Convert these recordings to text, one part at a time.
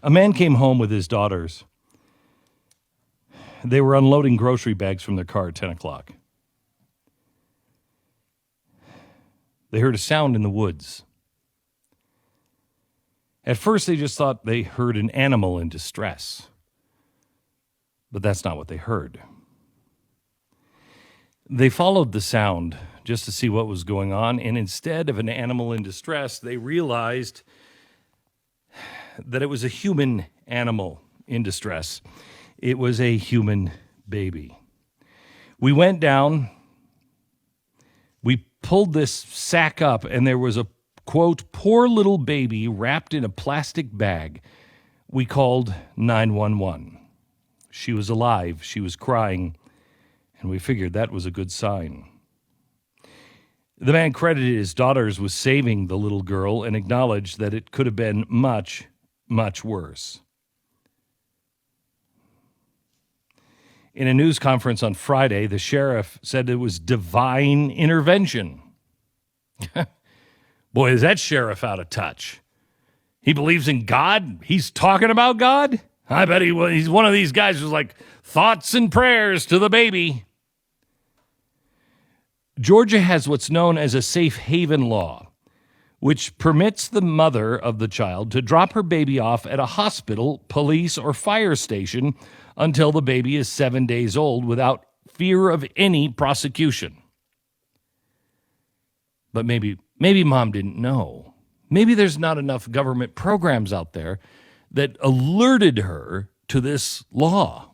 A man came home with his daughters. They were unloading grocery bags from their car at 10 o'clock. They heard a sound in the woods. At first, they just thought they heard an animal in distress. But that's not what they heard. They followed the sound just to see what was going on, and instead of an animal in distress, they realized that it was a human animal in distress. It was a human baby. We went down, we pulled this sack up, and there was a, quote, poor little baby wrapped in a plastic bag. We called 911. She was alive, she was crying, and we figured that was a good sign. The man credited his daughters with saving the little girl and acknowledged that it could have been much, much worse. In a news conference on Friday, the sheriff said it was divine intervention. Boy, is that sheriff out of touch. He believes in God? He's talking about God? I bet he's one of these guys who's like, thoughts and prayers to the baby. Georgia has what's known as a safe haven law, which permits the mother of the child to drop her baby off at a hospital, police, or fire station until the baby is 7 days old without fear of any prosecution. But maybe mom didn't know. Maybe there's not enough government programs out there that alerted her to this law.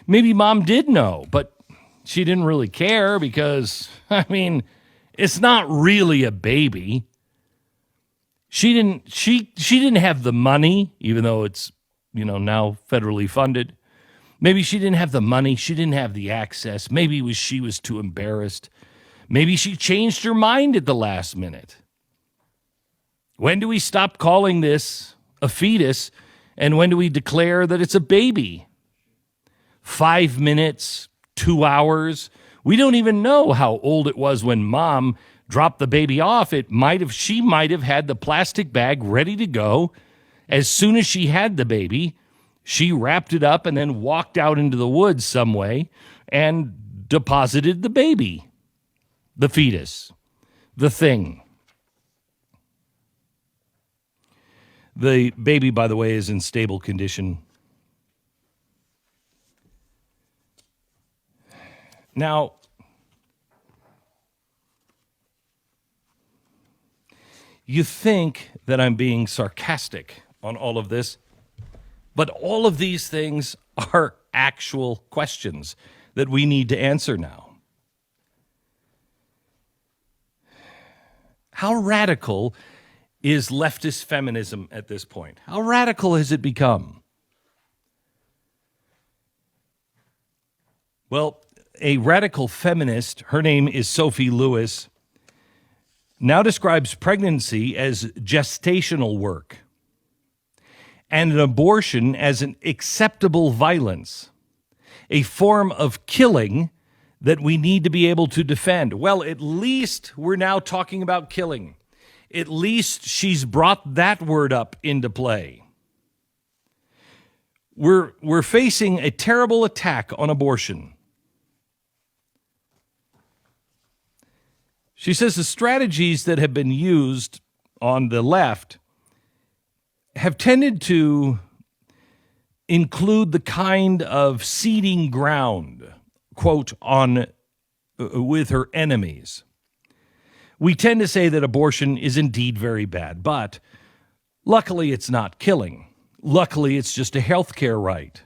Maybe mom did know, but she didn't really care because, it's not really a baby. She didn't have the money, even though it's, now federally funded. Maybe she didn't have the money. She didn't have the access. Maybe she was too embarrassed. Maybe she changed her mind at the last minute. When do we stop calling this a fetus, and when do we declare that it's a baby? 5 minutes, 2 hours? We don't even know how old it was when mom dropped the baby off. She might have had the plastic bag ready to go. As soon as she had the baby, she wrapped it up and then walked out into the woods some way and deposited the baby, the fetus, the thing. The baby, by the way, is in stable condition. Now, you think that I'm being sarcastic on all of this, but all of these things are actual questions that we need to answer now. How radical is leftist feminism at this point? How radical has it become? Well, a radical feminist, her name is Sophie Lewis, now describes pregnancy as gestational work and an abortion as an acceptable violence, a form of killing that we need to be able to defend. Well, at least we're now talking about killing. At least she's brought that word up into play. We're facing a terrible attack on abortion. She says the strategies that have been used on the left have tended to include the kind of ceding ground, quote, with her enemies. We tend to say that abortion is indeed very bad, but luckily it's not killing. Luckily it's just a healthcare right.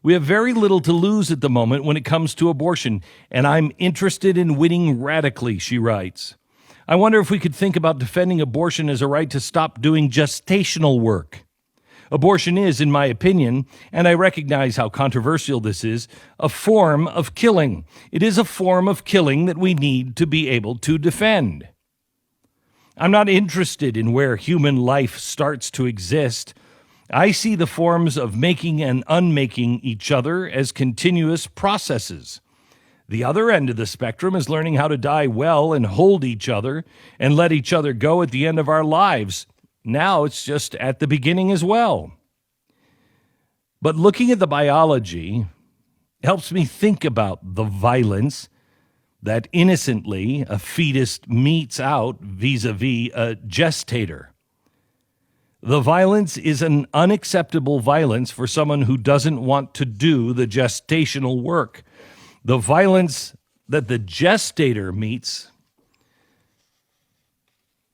We have very little to lose at the moment when it comes to abortion, and I'm interested in winning radically, she writes. I wonder if we could think about defending abortion as a right to stop doing gestational work. Abortion is, in my opinion, and I recognize how controversial this is, a form of killing. It is a form of killing that we need to be able to defend. I'm not interested in where human life starts to exist. I see the forms of making and unmaking each other as continuous processes. The other end of the spectrum is learning how to die well and hold each other and let each other go at the end of our lives. Now it's just at the beginning as well. But looking at the biology helps me think about the violence that innocently a fetus meets out vis-a-vis a gestator. The violence is an unacceptable violence for someone who doesn't want to do the gestational work. The violence that the gestator meets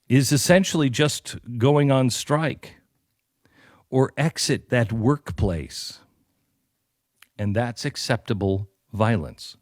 is essentially just going on strike or exit that workplace. And that's acceptable violence.